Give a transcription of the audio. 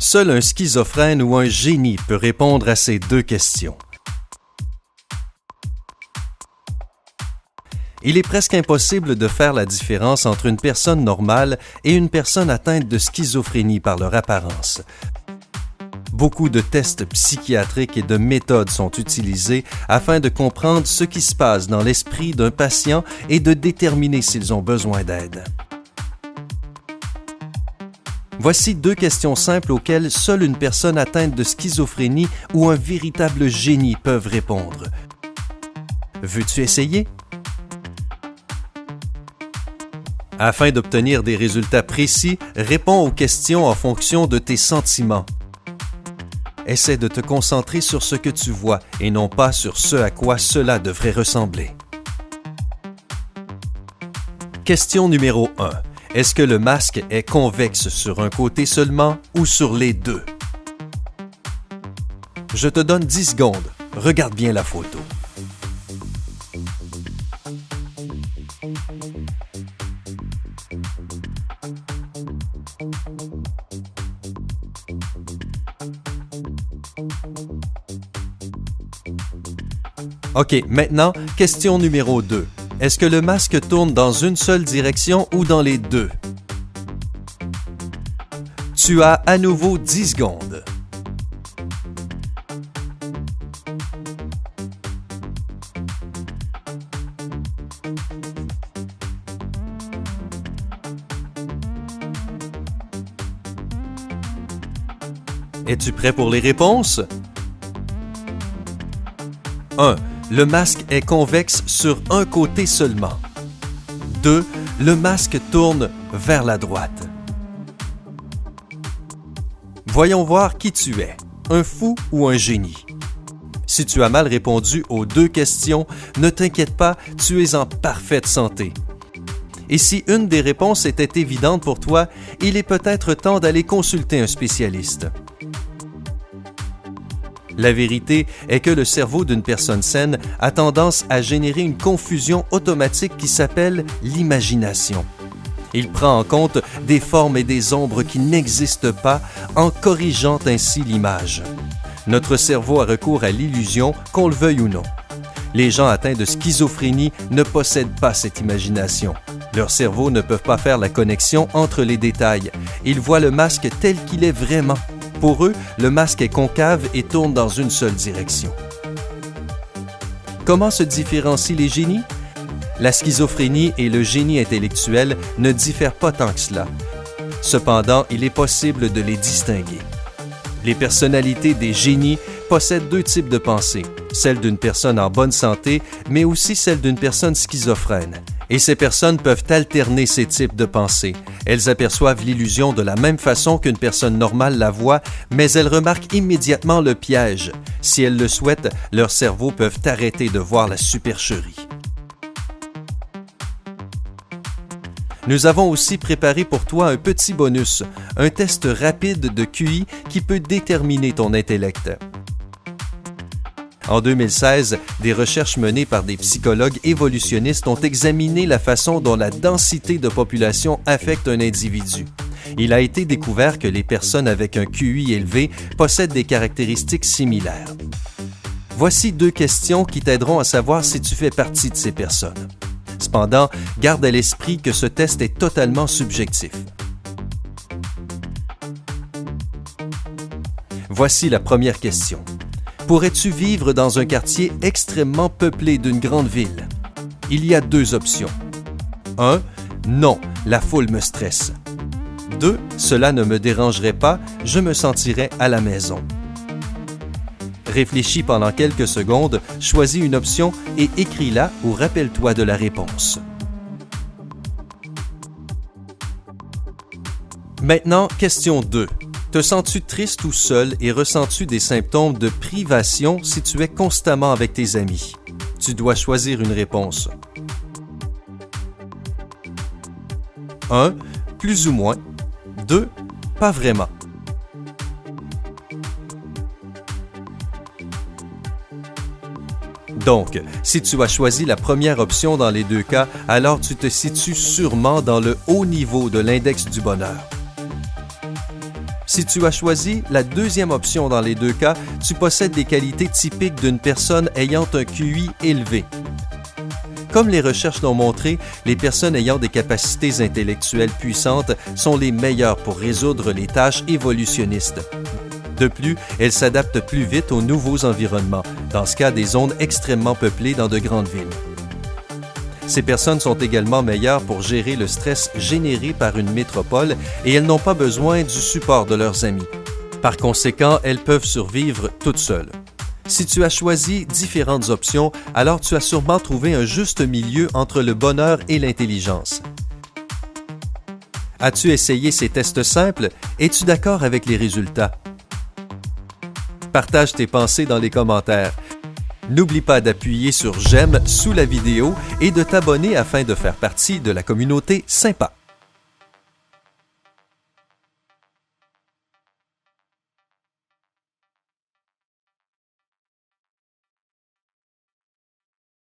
Seul un schizophrène ou un génie peut répondre à ces deux questions. Il est presque impossible de faire la différence entre une personne normale et une personne atteinte de schizophrénie par leur apparence. Beaucoup de tests psychiatriques et de méthodes sont utilisés afin de comprendre ce qui se passe dans l'esprit d'un patient et de déterminer s'ils ont besoin d'aide. Voici deux questions simples auxquelles seule une personne atteinte de schizophrénie ou un véritable génie peuvent répondre. Veux-tu essayer? Afin d'obtenir des résultats précis, réponds aux questions en fonction de tes sentiments. Essaie de te concentrer sur ce que tu vois et non pas sur ce à quoi cela devrait ressembler. Question numéro 1. Est-ce que le masque est convexe sur un côté seulement ou sur les deux? Je te donne 10 secondes. Regarde bien la photo. OK, maintenant, question numéro 2. Est-ce que le masque tourne dans une seule direction ou dans les deux? Tu as à nouveau 10 secondes. Es-tu prêt pour les réponses? 1. Le masque est convexe sur un côté seulement. 2. Le masque tourne vers la droite. Voyons voir qui tu es, un fou ou un génie. Si tu as mal répondu aux deux questions, ne t'inquiète pas, tu es en parfaite santé. Et si une des réponses était évidente pour toi, il est peut-être temps d'aller consulter un spécialiste. La vérité est que le cerveau d'une personne saine a tendance à générer une confusion automatique qui s'appelle l'imagination. Il prend en compte des formes et des ombres qui n'existent pas en corrigeant ainsi l'image. Notre cerveau a recours à l'illusion, qu'on le veuille ou non. Les gens atteints de schizophrénie ne possèdent pas cette imagination. Leurs cerveaux ne peuvent pas faire la connexion entre les détails. Ils voient le masque tel qu'il est vraiment. Pour eux, le masque est concave et tourne dans une seule direction. Comment se différencient les génies? La schizophrénie et le génie intellectuel ne diffèrent pas tant que cela. Cependant, il est possible de les distinguer. Les personnalités des génies possèdent deux types de pensée, celle d'une personne en bonne santé, mais aussi celle d'une personne schizophrène. Et ces personnes peuvent alterner ces types de pensée. Elles aperçoivent l'illusion de la même façon qu'une personne normale la voit, mais elles remarquent immédiatement le piège. Si elles le souhaitent, leurs cerveaux peuvent arrêter de voir la supercherie. Nous avons aussi préparé pour toi un petit bonus, un test rapide de QI qui peut déterminer ton intellect. En 2016, des recherches menées par des psychologues évolutionnistes ont examiné la façon dont la densité de population affecte un individu. Il a été découvert que les personnes avec un QI élevé possèdent des caractéristiques similaires. Voici deux questions qui t'aideront à savoir si tu fais partie de ces personnes. Cependant, garde à l'esprit que ce test est totalement subjectif. Voici la première question. Pourrais-tu vivre dans un quartier extrêmement peuplé d'une grande ville? Il y a deux options. 1. Non, la foule me stresse. 2. Cela ne me dérangerait pas, je me sentirais à la maison. Réfléchis pendant quelques secondes, choisis une option et écris-la ou rappelle-toi de la réponse. Maintenant, question 2. Te sens-tu triste ou seul et ressens-tu des symptômes de privation si tu es constamment avec tes amis? Tu dois choisir une réponse. 1. Plus ou moins. 2. Pas vraiment. Donc, si tu as choisi la première option dans les deux cas, alors tu te situes sûrement dans le haut niveau de l'index du bonheur. Si tu as choisi la deuxième option dans les deux cas, tu possèdes des qualités typiques d'une personne ayant un QI élevé. Comme les recherches l'ont montré, les personnes ayant des capacités intellectuelles puissantes sont les meilleures pour résoudre les tâches évolutionnistes. De plus, elles s'adaptent plus vite aux nouveaux environnements, dans ce cas des zones extrêmement peuplées dans de grandes villes. Ces personnes sont également meilleures pour gérer le stress généré par une métropole et elles n'ont pas besoin du support de leurs amis. Par conséquent, elles peuvent survivre toutes seules. Si tu as choisi différentes options, alors tu as sûrement trouvé un juste milieu entre le bonheur et l'intelligence. As-tu essayé ces tests simples? Es-tu d'accord avec les résultats? Partage tes pensées dans les commentaires. N'oublie pas d'appuyer sur « J'aime » sous la vidéo et de t'abonner afin de faire partie de la communauté Sympa.